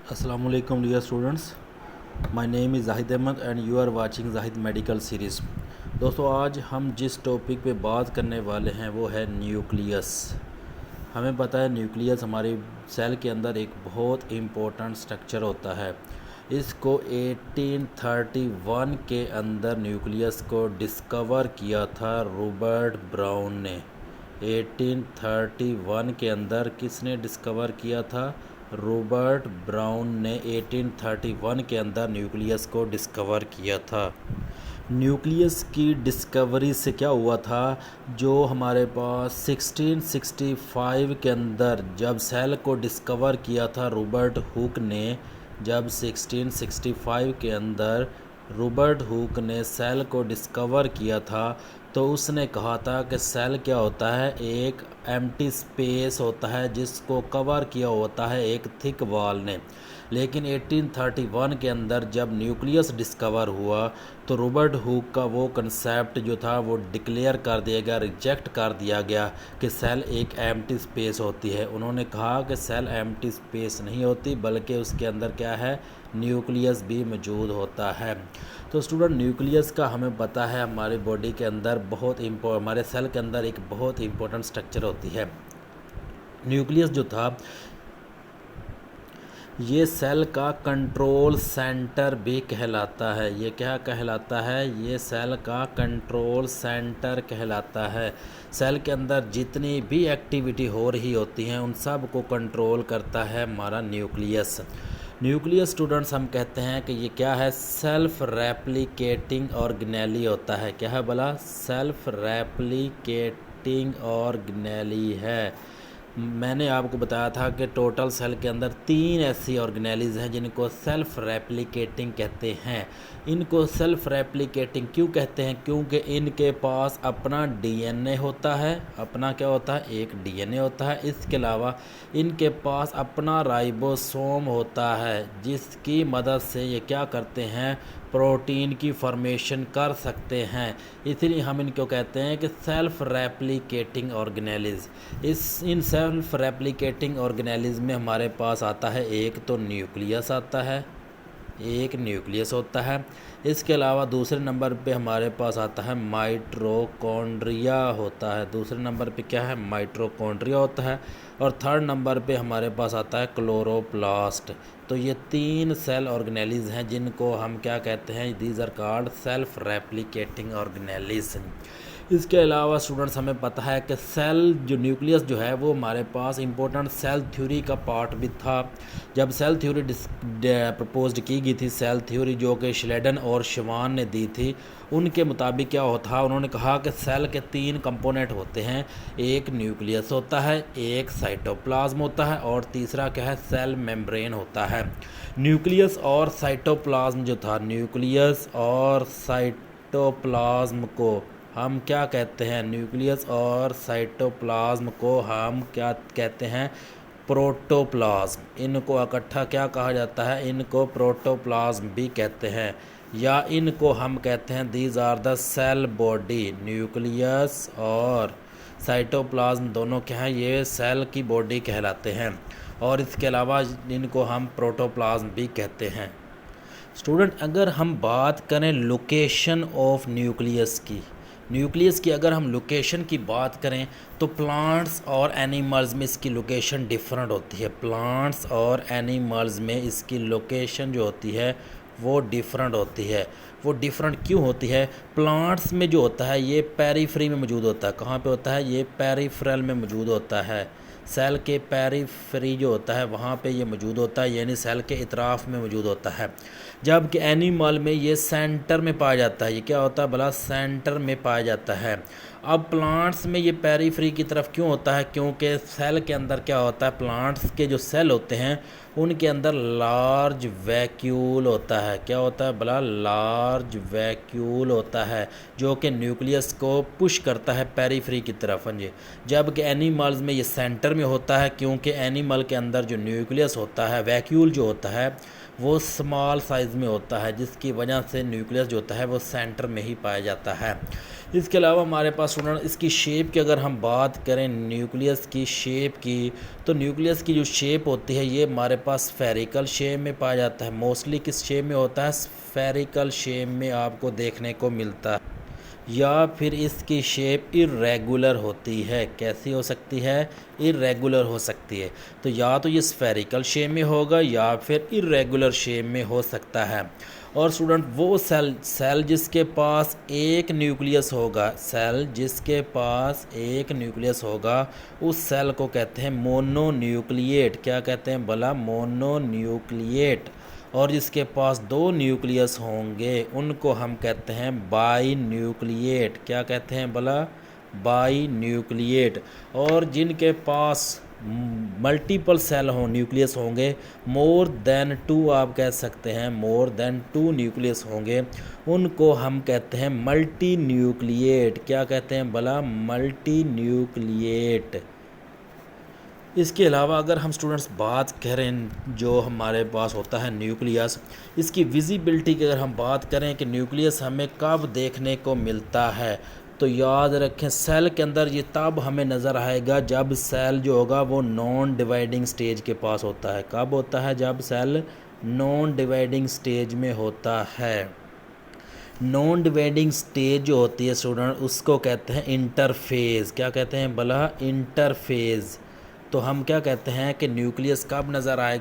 Assalamualaikum dear students, my name is Zahid Ahmed and you are watching Zahid medical series. दोस्तों, आज हम जिस टॉपिक पे बात करने वाले हैं वो है न्यूक्लियस। हमें पता है न्यूक्लियस हमारी सेल के अंदर एक बहुत इम्पोर्टेंट स्ट्रक्चर होता है। इसको 1831 के अंदर न्यूक्लियस को डिस्कवर किया था रॉबर्ट ब्राउन ने। 1831 के अंदर किसने डिस्कवर किया था? रॉबर्ट ब्राउन ने 1831 के अंदर न्यूक्लियस को डिस्कवर किया था। न्यूक्लियस की डिस्कवरी से क्या हुआ था, जो हमारे पास 1665 के अंदर जब सेल को डिस्कवर किया था रॉबर्ट हुक ने, जब 1665 के अंदर रॉबर्ट हुक ने सेल को डिस्कवर किया था तो उसने कहा था कि सेल क्या होता है, एक एम्प्टी स्पेस होता है जिसको कवर किया होता है एक थिक वॉल ने। लेकिन 1831 के अंदर जब न्यूक्लियस डिस्कवर हुआ तो रॉबर्ट हुक का वो कंसेप्ट जो था वो डिक्लेयर कर दिया गया, रिजेक्ट कर दिया गया कि सेल एक एम्प्टी स्पेस होती है। उन्होंने कहा कि सेल एम्प्टी स्पेस नहीं होती बल्कि उसके अंदर क्या है, न्यूक्लियस भी मौजूद होता है। तो स्टूडेंट, न्यूक्लियस का हमें पता है हमारी बॉडी के अंदर हमारे सेल के अंदर एक बहुत इंपॉर्टेंट स्ट्रक्चर होती है। न्यूक्लियस जो था ये सेल का कंट्रोल सेंटर भी कहलाता है। ये क्या कहलाता है? ये सेल का कंट्रोल सेंटर कहलाता है। सेल के अंदर जितनी भी एक्टिविटी हो रही होती हैं उन सब को कंट्रोल करता है हमारा न्यूक्लियस। न्यूक्लियस स्टूडेंट्स हम कहते हैं कि ये क्या है, सेल्फ रेप्लिकेटिंग ऑर्गेनेली होता है। क्या है बोला? सेल्फ रेप्लिकेटिंग ऑर्गेनेली है। मैंने आपको बताया था कि टोटल सेल के अंदर 3 ऐसी ऑर्गेनेलीज हैं जिनको सेल्फ रेप्लिकेटिंग कहते हैं। इनको सेल्फ रेप्लिकेटिंग क्यों कहते हैं? क्योंकि इनके पास अपना डीएनए होता है। अपना क्या होता है? एक डीएनए होता है। इसके अलावा इनके पास अपना राइबोसोम होता है जिसकी मदद से ये क्या करते हैं, प्रोटीन की फॉर्मेशन कर सकते हैं। इसलिए हम इनको कहते हैं कि self replicating organelles. In self replicating organelles में हमारे पास आता है एक तो न्यूक्लियस आता है, एक न्यूक्लियस होता है। इसके अलावा दूसरे नंबर पे हमारे पास आता है माइटोकॉन्ड्रिया होता है। दूसरे नंबर पे क्या है? माइटोकॉन्ड्रिया होता है। और थर्ड नंबर पे हमारे पास आता है क्लोरोप्लास्ट। तो ये 3 सेल ऑर्गेनेलीज हैं जिनको हम क्या कहते हैं, these are called self replicating organelles. इसके अलावा स्टूडेंट्स हमें पता है कि सेल जो न्यूक्लियस जो है वो हमारे पास इंपॉर्टेंट सेल थ्योरी का पार्ट भी था। जब सेल थ्योरी प्रपोज्ड की गई थी, सेल थ्योरी जो कि श्लेडन और श्वान ने दी थी, उनके मुताबिक क्या होता, उन्होंने कहा कि सेल के 3 कंपोनेंट होते हैं। एक न्यूक्लियस होता है, एक साइटोप्लाज्म होता है और तीसरा क्या है, सेल मेम्ब्रेन होता है। न्यूक्लियस और साइटोप्लाज्म जो था, न्यूक्लियस और साइटोप्लाज्म को हम क्या कहते हैं? न्यूक्लियस और साइटोप्लाज्म को हम क्या कहते हैं? प्रोटोप्लाज्म। इनको इकट्ठा क्या कहा जाता है? इनको प्रोटोप्लाज्म भी कहते हैं, या इनको हम कहते हैं these are the cell body. Nucleus और साइटोप्लाज्म दोनों क्या हैं? ये सेल की बॉडी कहलाते हैं। और इसके अलावा इनको हम प्रोटोप्लाज्म भी कहते हैं। स्टूडेंट, अगर हम बात करें लोकेशन ऑफ न्यूक्लियस की अगर हम लोकेशन की बात करें तो प्लांट्स और एनिमल्स में इसकी लोकेशन डिफरेंट होती है। प्लांट्स और एनिमल्स में इसकी लोकेशन जो होती है वो डिफरेंट होती है। वो डिफरेंट क्यों होती है? प्लांट्स में जो होता है ये पेरिफेरी में मौजूद होता है। कहाँ पे होता है? ये पेरिफेरल में मौजूद होता है। सेल के पेरिफेरी जो होता है वहाँ पे ये मौजूद होता है, यानी सेल के इतराफ़ में मौजूद होता है। जबकि एनिमल में ये सेंटर में पाया जाता है। ये क्या होता है भला? सेंटर में पाया जाता है। अब प्लांट्स में ये पेरिफेरी की तरफ क्यों होता है? क्योंकि सेल के अंदर क्या होता है, प्लांट्स के जो सेल होते हैं उनके अंदर लार्ज वैक्यूल होता है। क्या होता है भला? लार्ज वैक्यूल होता है जो कि न्यूक्लियस को पुश करता है पेरिफेरी की तरफ। हाँ जी। जबकि एनिमल्स में ये सेंटर में होता है क्योंकि एनिमल के अंदर जो न्यूक्लियस होता है, वैक्यूल जो होता है वो स्मॉल साइज़ में होता है, जिसकी वजह से न्यूक्लियस जो होता है वो सेंटर में ही पाया जाता है। इसके अलावा हमारे पास स्टूडेंट इसकी शेप की अगर हम बात करें न्यूक्लियस की शेप की, तो न्यूक्लियस की जो शेप होती है ये हमारे पास स्फेरिकल शेप में पाया जाता है। मोस्टली किस शेप में होता है? स्फेरिकल शेप में आपको देखने को मिलता है, या फिर इसकी शेप इरेगुलर होती है। कैसी हो सकती है? इरेगुलर हो सकती है। तो या तो ये स्फेरिकल शेप में होगा या फिर इरेगुलर शेप में हो सकता है। और स्टूडेंट वो सेल जिसके पास एक न्यूक्लियस होगा, सेल जिसके पास एक न्यूक्लियस होगा, उस सेल को कहते हैं मोनोन्यूक्लिएट। क्या कहते हैं भला? मोनोन्यूक्लिएट। और जिसके पास दो न्यूक्लियस होंगे उनको हम कहते हैं बाई न्यूक्लिएट। क्या कहते हैं भला? By nucleate. और जिनके पास मल्टीपल सेल हों, न्यूक्लियस होंगे, मोर देन टू आप कह सकते हैं, मोर देन टू न्यूक्लियस होंगे, उनको हम कहते हैं मल्टी न्यूक्लिएट। क्या कहते हैं भला? Multi nucleate. इसके अलावा अगर हम स्टूडेंट्स बात करें जो हमारे पास होता है न्यूक्लियस, इसकी विजिबिलिटी की अगर हम बात करें कि न्यूक्लियस हमें कब देखने को मिलता है, तो याद रखें सेल के अंदर ये तब हमें नज़र आएगा जब सेल जो होगा वो नॉन डिवाइडिंग स्टेज के पास होता है। कब होता है? जब सेल नॉन डिवाइडिंग स्टेज में होता है। नॉन डिवाइडिंग स्टेज जो होती है स्टूडेंट उसको कहते हैं इंटरफेज़। क्या कहते हैं भला? इंटरफेज़। तो हम क्या कहते हैं कि न्यूक्लियस कब नज़र आएगा?